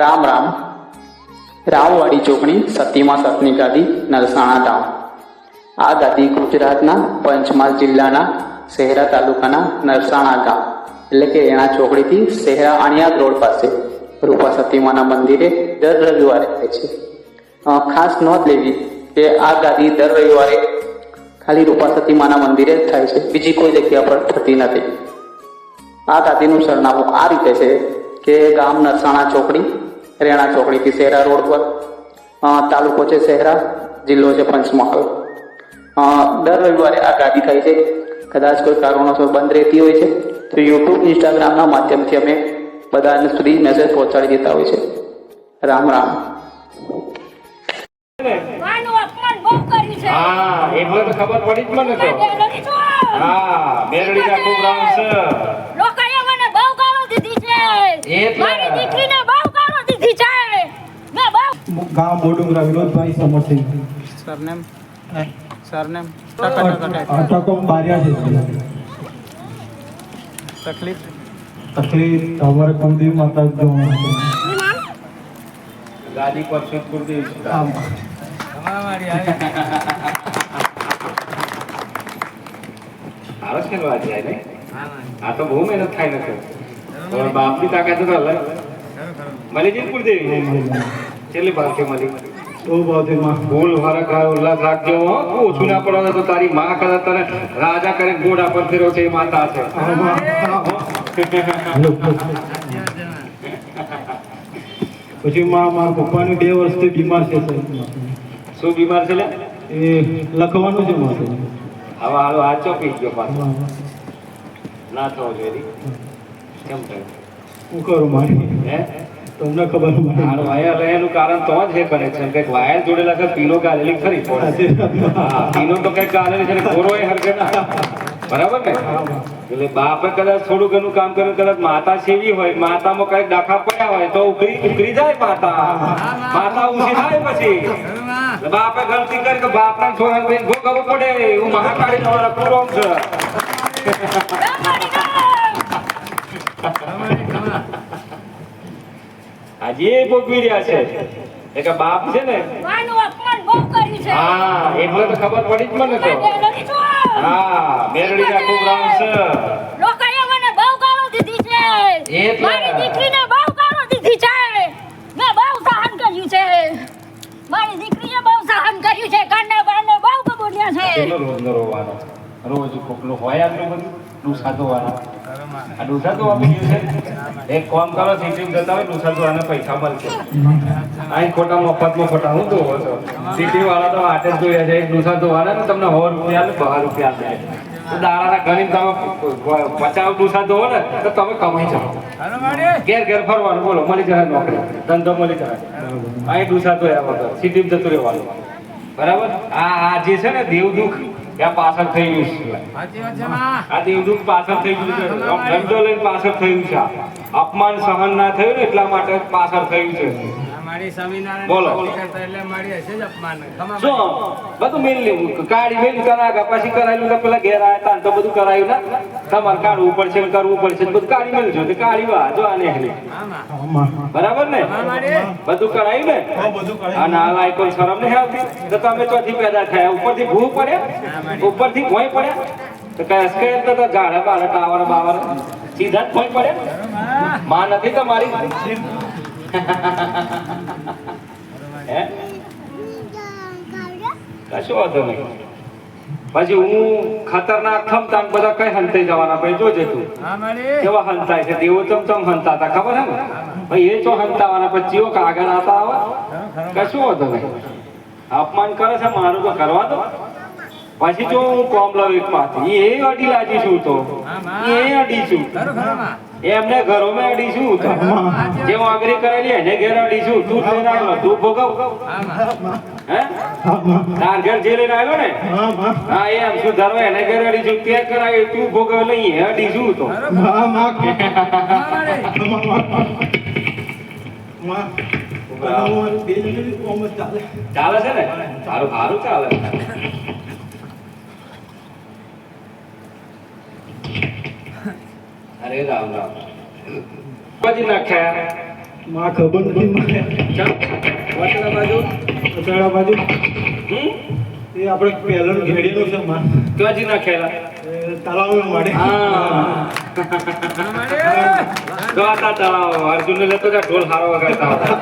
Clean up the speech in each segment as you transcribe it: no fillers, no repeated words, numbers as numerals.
રામ રામ. રાવવાડી ચોકડી સતીમાં સતની ગાદી નરસાણા ગામ. આ ગાદી ગુજરાતના પંચમહાલ જિલ્લાના શહેરા તાલુકાના નરસાણા ગામ એટલે કે રેણા ચોકડીથી શહેરા આણિયાદ રોડ પાસે રૂપા સતીમાના મંદિરે દર રવિવારે થાય છે. ખાસ નોંધ લેવી કે આ ગાદી દર રવિવારે ખાલી રૂપા સતીમાના મંદિરે જ થાય છે, બીજી કોઈ જગ્યા પર થતી નથી. આ ગાદીનું સરનામું આ રીતે છે કે ગામ નરસાણા ચોકડી, રેણા ચોકડીથી શહેરા રોડ પર, તાલુકો છે શહેરા, જિલ્લો છે પંચમહાલ. દર રવિવારે આ ગાદી થાય છે. કદાચ કોઈ કારણોસર બંધ રહેતી હોય છે તો યુટ્યુબ, ઇન્સ્ટાગ્રામના માધ્યમથી અમે બધા સુધી મેસેજ પહોંચાડી દેતા હોય છે. રામ રામ. હા, એટલે તો ખબર પડી જ મને તો. હા, મેરડીના ખૂબ રામ છે. લોકોએ મને બહુ ગાળો દીધી છે. મારી દીકરીને બહુ ગાળો દીધી છે. મેં બહુ ગામ બોડુંગરા વિનોદભાઈ સમર્થિત. સરનેમ અટકો બારિયા છે. તકલીફ તમારે કુલદેવી માતા જોવાનું છે. ગાદી પર સુરદેવ સારો છે વાત છે ને. આ તો બહુ મહેનત થાય નથી. બાપની તાકાત તો અલગ. મળી જઈ કુળદેવી છેલ્લી ભાગે મળી. તો બાજુ માં ફૂલ ફરક ઉલ્લાસ રાખજો હો. ઓછું ના પડે તો તારી માં કદાચ તને રાજા કરે ઘોડા પર ફેરો છે એ માતા છે. પછી મારા પપ્પાને 2 વર્ષથી બીમાર છે. શું બીમાર છે લે? એ લખવાનું છે મારે. હવે હાલો આ ચોપી ગયો પાછો. ના થવો જોઈએ. કેમ થયું? શું કરું મારી? હે, તમને ખબર હાલો વાયર એનું કારણ તો જ છે કનેક્શન. કંઈક વાયર જોડેલા છે, પીનો ગાલેલી ખરી પડે. હા, પીનો તો કંઈક ગાલેલી છે, ગોરો એ હરકે ના. બરાબર ને? એટલે બાપે કદાચ થોડું ઘણું કામ કર્યું, કદાચ માતા સેવી હોય, માતામાં કઈક ડાખા પડ્યા હોય તો ઉકરી જાય માતા. માતા ઊંચી થાય પછી. બાપે ગલતી કરી તો બાપના છોકરા ભોગવવું પડે. એવું મહાકાળી નો પૂરો છે. આજે ભોગવી રહ્યા છે. એક બાપ છે ને, માનું અપમાન બહુ કર્યું છે. હા, એટલે તો ખબર પડી જ મને તો. હા, મેરડીના ખૂબ રામ છે. લોકોએ મને બહુ ગાળો દીધી છે. મારી દીકરીને બહુ ગાળો દીધી છે. મેં બહુ સહન કર્યું છે. મારી દીકરીએ બહુ સહન કર્યું છે. કાને બાને બહુ કબૂલ્યા છે. કેટલો રોજ નો રોવાનો. રોજ કોકલો હોય આટલું બધું ડૂસા ધોવાના. આ ડૂસા તો આપી ગયું છે. એક કામ કરો, સિટી જતા હોય ડૂસા ધોવાના પૈસા મળશે. અહીં ખોટા મફતમાં ખોટા હું ધોવો છો. સિટી વાળા તો આટે જ જોયા છે. એક ડૂસા ધોવાના ને તમને 100 રૂપિયા ને 12 રૂપિયા દે. તો દાડાના ગણીને તમે 50 ડૂસા ધોવો ને તો તમે કમાઈ જાઓ. ઘેર ઘેર ફરવાનું, બોલો મળી જાય નોકરી, ધંધો મળી જાય. અહીં ડૂસા ધોયા વગર સિટી જતું રહેવાનું. બરાબર? આ જે છે ને દેવ દુઃખ ત્યાં પાછળ થઈ ગયું છે. આ દેવ દુઃખ પાછળ થઈ ગયું છે. ધંધો લઈને પાછળ થયું છે. અપમાન સહન ના થયું ને એટલા માટે પાછળ થયું છે. બોલો શું બધું મેલ લેવું, કાઢી મેલ કરાયા પછી કરાયેલું તો પેલા ઘેર આવ્યા હતા તો બધું કરાયું ને. તમારે કાઢવું પડશે, કરવું પડશે, બધું કાઢી મેલજો તો કાઢી વા જો આને બરાબર ને? બધું કરાયું ને. આ નાલાય કોઈ શરમ નહીં આવતી તો તમે ચોથી પેદા થયા. ઉપરથી ભૂ પડ્યા, ઉપરથી ભોય પડ્યા તો કઈ તો ઝાડા બાડા ટાવર બાવર સીધા જ ભોય પડ્યા. માં નથી તમારી. હે, કશો વાંધો નહીં. પછી હું ખતરનાક થમતા બધા કઈ હંતાઈ જવાના. ભાઈ જોજે તું કેવા હંતાય છે. દેવો ચમ હંતા હતા ખબર હે ને ભાઈ? એ ચો હંતાવાના પછી આગળ આવતા આવે. કશું વાંધો નહીં. અપમાન કરે છે મારું તો કરવા દો. પછી જો હું કોમ લઉં એક પાછી એ અડી લાગી છું તો એ અડી છું. એમને ઘરોમાં અડીશું તો જે વાગરી કરેલી એને ઘેર અડીશું. તું લઈને આવ્યો, તું ભોગવ. હે, તાર ઘેર જે લઈને આવ્યો ને, હા એમ સુધારવા એને ઘેર અડીશું. તે કરાવી તું ભોગવ લઈએ અડીશું તો. ચાલે છે ને? સારું સારું ચાલે. અરે રામ રામ. પછી નાખ્યા માં ખબર નથી મને ચાલ વચલા બાજુ અચાળા બાજુ હમ એ આપણે પહેલાનું ઘેડીનું છે માં ક્યાંથી નાખેલા તળાવમાં મળે તો આતા તળાવ અર્જુનને લેતો જા ઢોલ હારો વગાડતા હતા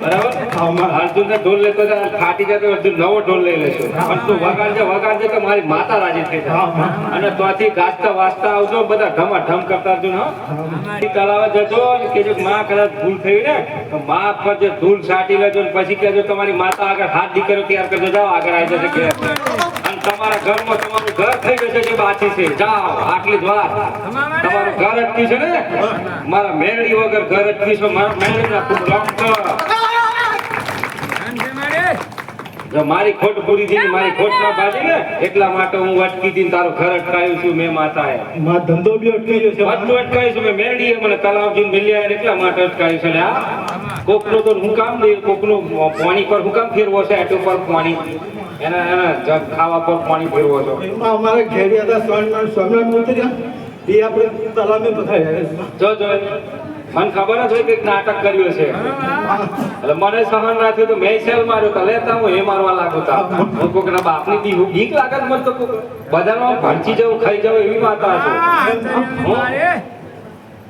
બરાબર અર્જુનને ઢોલ લેતો જા ફાટી જાય તો અર્જુન નવો ઢોલ લઈ લેશો પણ તું વગાડજે તો મારી માતા રાજી થઈ જાય અને ત્યાંથી ગાજતા વાજતા આવજો બધા ઢમાઢમ કરતા અર્જુન હા તળાવે જજો અને કેજો માં કદાચ ભૂલ થઈ ને તો માં પર જે ધૂળ છાંટી લેજો અને પછી કહેજો તમારી માતા આગળ હાથ દીકરીઓ તૈયાર કરજો જાઓ આગળ આવી જશે ઘેર અને તમારા ઘરમાં તમારું ઘર થઈ જશે કે બાકી છે જાઓ આટલી જ વાત તમારું ઘર અટકી છે ને મારા મેરડી વગર ઘર અટકી છે મારા મેરડી ના તું જો મારી ખોટ પૂરી થઈ મારી ખોટ ના બાજી ને એટલા માટે હું અટકી હતી તારું ઘર અટકાયું છું મેં માતાએ માં ધંધો બી અટકી ગયો છે બધું અટકાયું છું મેં મેરડીએ મને તલાવજી મિલ્યા એટલા માટે અટકાયું છે આ કોકનો તો હું કામ દે કોકનું પાણી પર હું કામ ફેરવો છે આટલું પર પાણી એના જગ ખાવા પર પાણી ફેરવો છો એમાં અમારે ઘેડી હતા સ્વામિનારાયણ ઉતર્યા એ આપણે તલાવમાં પથાર્યા જો મને ખબર જ હોય કે નાટક કર્યું છે એટલે મને સહન ના થયું તો મેં સેલ માર્યો તો લેતા હું એ મારવા લાગુ તા હું કોકના બાપની બીક લાગે મને તો બધામાં ભણચી જવું ખાઈ જવું એવી માતા છો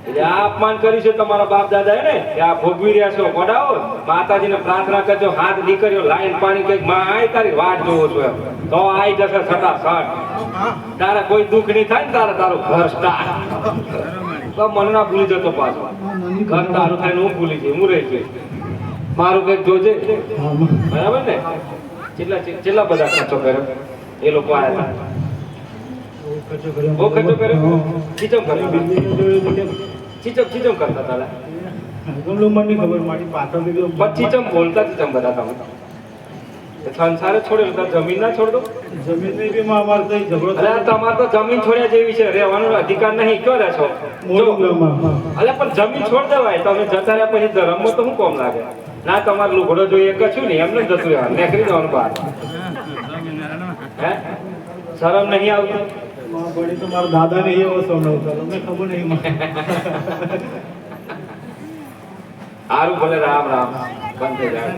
એટલે આ અપમાન કર્યું છે તમારા બાપ દાદા ને કે આ ભોગવી રહ્યા છો પડાવો માતાજીને પ્રાર્થના કરજો હાથ દીકરીઓ લાઈન પાણી કઈક માં આય તારી વાટ જોવો છો તો આઈ જશે સટાસટ તારા કોઈ દુઃખ નહીં થાય ને તારું ઘર સ્ટાર્ટ મને ના ભૂલી જતો પાછો ઘર તારું થાય હું ભૂલી જઈ હું રહી જઈ મારું કઈક જોજે બરાબર ને કેટલા બધા ખર્ચો કર્યો એ લોકો આવ્યા હતા બહુ ખર્ચો કર્યો ચીચમ કર્યો ચીચમ કરતા હતા મને ખબર મારી પાછળ ચીચમ બોલતા ચીચમ બધા તમે સંસારે છોડેલું જમીન ના છોડ દો જમીન બી માં અમારે થઈ ઝઘડો અરે તમારે તો જમીન છોડ્યા જેવી છે રહેવાનો અધિકાર નહીં કયો રહેશો અરે પણ જમીન છોડ દેવાય તમે જતા રહ્યા પછી ધર્મમાં તો શું કોમ લાગે ના તમારે લુગડો જોઈએ કશું નહીં એમને જતું રહેવાનું નીકળી જવાનું બહાર હે શરમ નહીં આવતી બળી તો મારા દાદાને એવો સમજાવતો તમને ખબર નહીં સારું ભલે રામ રામ બંધ થઈ જાય